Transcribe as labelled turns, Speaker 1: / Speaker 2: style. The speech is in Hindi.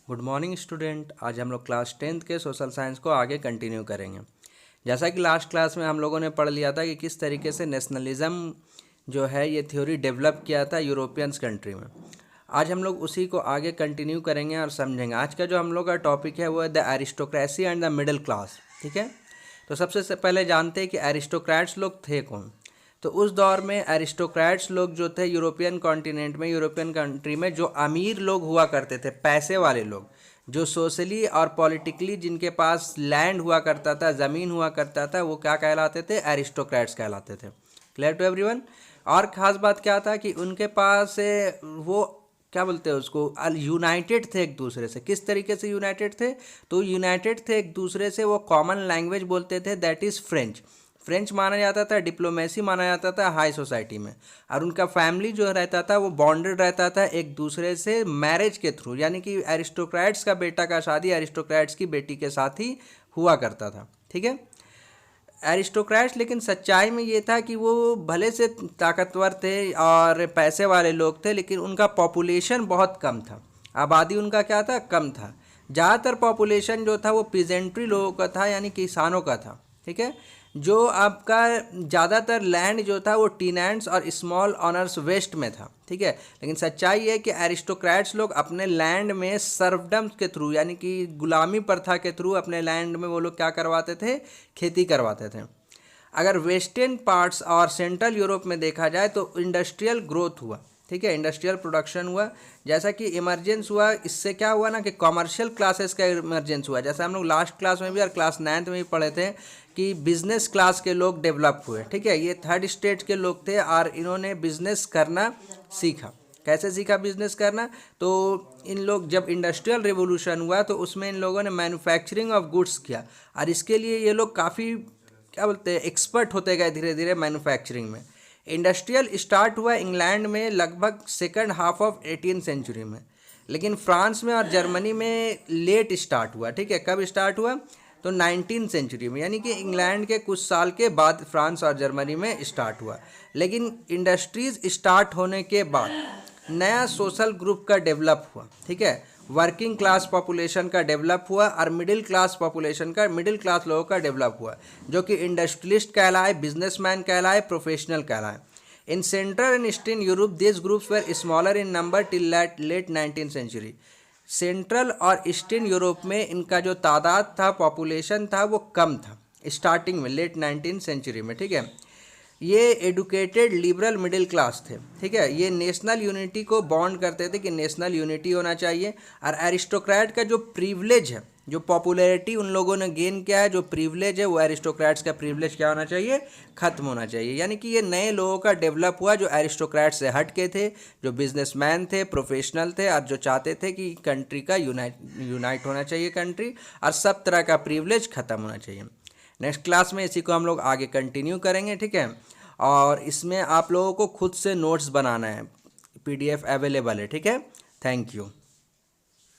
Speaker 1: Good morning student. आज हम लोग क्लास 10th के सोशल साइंस को आगे कंटिन्यू करेंगे। जैसा कि लास्ट क्लास में हम लोगों ने पढ़ लिया था कि किस तरीके से नेशनलिज्म जो है ये थ्योरी डेवलप किया था यूरोपियंस कंट्री में। आज हम लोग उसी को आगे कंटिन्यू करेंगे और समझेंगे। आज का जो हम लोग का टॉपिक है वो है the aristocracy and the middle class. ठीक है, तो सबसे पहले जानते हैं कि एरिस्टोक्रेट्स लोग थे कौन। तो उस दौर में एरिस्टोक्रेट्स लोग जो थे यूरोपियन कॉन्टिनेंट में, यूरोपियन कंट्री में जो अमीर लोग हुआ करते थे, पैसे वाले लोग, जो सोशली और पॉलिटिकली जिनके पास लैंड हुआ करता था, ज़मीन हुआ करता था, वो क्या कहलाते थे? एरिस्टोक्रेट्स कहलाते थे। Clear to everyone. और ख़ास बात क्या था कि उनके पास वो क्या बोलते हैं उसको, यूनाइटेड थे एक दूसरे से। किस तरीके से यूनाइटेड थे? तो यूनाइटेड थे एक दूसरे से, वो कॉमन लैंग्वेज बोलते थे, दैट इज़ फ्रेंच। फ्रेंच माना जाता था, डिप्लोमेसी माना जाता था हाई सोसाइटी में। और उनका फैमिली जो रहता था वो बॉन्डेड रहता था एक दूसरे से मैरिज के थ्रू, यानी कि एरिस्टोक्रेट्स का बेटा का शादी एरिस्टोक्रेट्स की बेटी के साथ ही हुआ करता था। ठीक है, एरिस्टोक्रेट्स, लेकिन सच्चाई में ये था कि वो भले से ताकतवर थे और पैसे वाले लोग थे, लेकिन उनका पॉपुलेशन बहुत कम था। आबादी उनका क्या था? कम था। ज़्यादातर पॉपुलेशन जो था वो पीजेंट्री लोगों का था, यानी किसानों का था। ठीक है, जो आपका ज़्यादातर लैंड जो था वो टीनेंट्स और स्मॉल ऑनर्स वेस्ट में था। ठीक है, लेकिन सच्चाई है कि एरिस्टोक्रेट्स लोग अपने लैंड में सर्वडम के थ्रू, यानी कि गुलामी प्रथा के थ्रू अपने लैंड में वो लोग क्या करवाते थे? खेती करवाते थे। अगर वेस्टर्न पार्ट्स और सेंट्रल यूरोप में देखा जाए तो इंडस्ट्रियल ग्रोथ हुआ। ठीक है, इंडस्ट्रियल प्रोडक्शन हुआ। जैसा कि इमरजेंस हुआ, इससे क्या हुआ ना कि कॉमर्शियल क्लासेस का इमरजेंस हुआ। जैसा हम लोग लास्ट क्लास में भी और क्लास 9th में भी पढ़े थे कि बिजनेस क्लास के लोग डेवलप हुए। ठीक है, ये थर्ड स्टेज के लोग थे और इन्होंने बिजनेस करना सीखा। कैसे सीखा बिजनेस करना? तो इन लोग जब इंडस्ट्रियल रिवोल्यूशन हुआ तो उसमें इन लोगों ने मैन्युफैक्चरिंग ऑफ गुड्स किया, और इसके लिए ये लोग काफ़ी क्या बोलते हैं, एक्सपर्ट होते गए धीरे धीरे मैन्युफैक्चरिंग में। इंडस्ट्रियल स्टार्ट हुआ इंग्लैंड में लगभग second half of 18th century में, लेकिन फ्रांस में और जर्मनी में लेट स्टार्ट हुआ। ठीक है, कब स्टार्ट हुआ? तो 19th सेंचुरी में, यानी कि इंग्लैंड के कुछ साल के बाद फ्रांस और जर्मनी में स्टार्ट हुआ। लेकिन इंडस्ट्रीज स्टार्ट होने के बाद नया सोशल ग्रुप का डेवलप हुआ। ठीक है, वर्किंग क्लास पॉपुलेशन का डेवलप हुआ और मिडिल क्लास पॉपुलेशन का, मिडिल क्लास लोगों का डेवलप हुआ, जो कि इंडस्ट्रियलिस्ट कहलाए, बिजनेसमैन कहलाए, प्रोफेशनल कहलाए। In central and eastern Europe this groups were smaller in number till late 19th century. Central और ईस्टर्न यूरोप में इनका जो तादाद था, पॉपुलेशन था, वो कम था स्टार्टिंग में, लेट 19th सेंचुरी में। ठीक है, ये एडुकेटेड लिबरल मिडिल क्लास थे। ठीक है, ये नेशनल यूनिटी को बॉन्ड करते थे कि नेशनल यूनिटी होना चाहिए। और एरिस्टोक्रेट का जो प्रिविलेज है, जो पॉपुलैरिटी उन लोगों ने गेन किया है, जो प्रिविलेज है, वो एरिस्टोक्रेट्स का प्रिविलेज क्या होना चाहिए? खत्म होना चाहिए। यानी कि ये नए लोगों का डेवलप हुआ जो एरिस्टोक्रेट से हट के थे, जो बिजनेसमैन थे, प्रोफेशनल थे, और जो चाहते थे कि कंट्री का यूनाइट होना चाहिए कंट्री, और सब तरह का प्रिविलेज खत्म होना चाहिए। नेक्स्ट क्लास में इसी को हम लोग आगे कंटिन्यू करेंगे। ठीक है, और इसमें आप लोगों को खुद से नोट्स बनाना है, PDF अवेलेबल है। ठीक है, थैंक यू।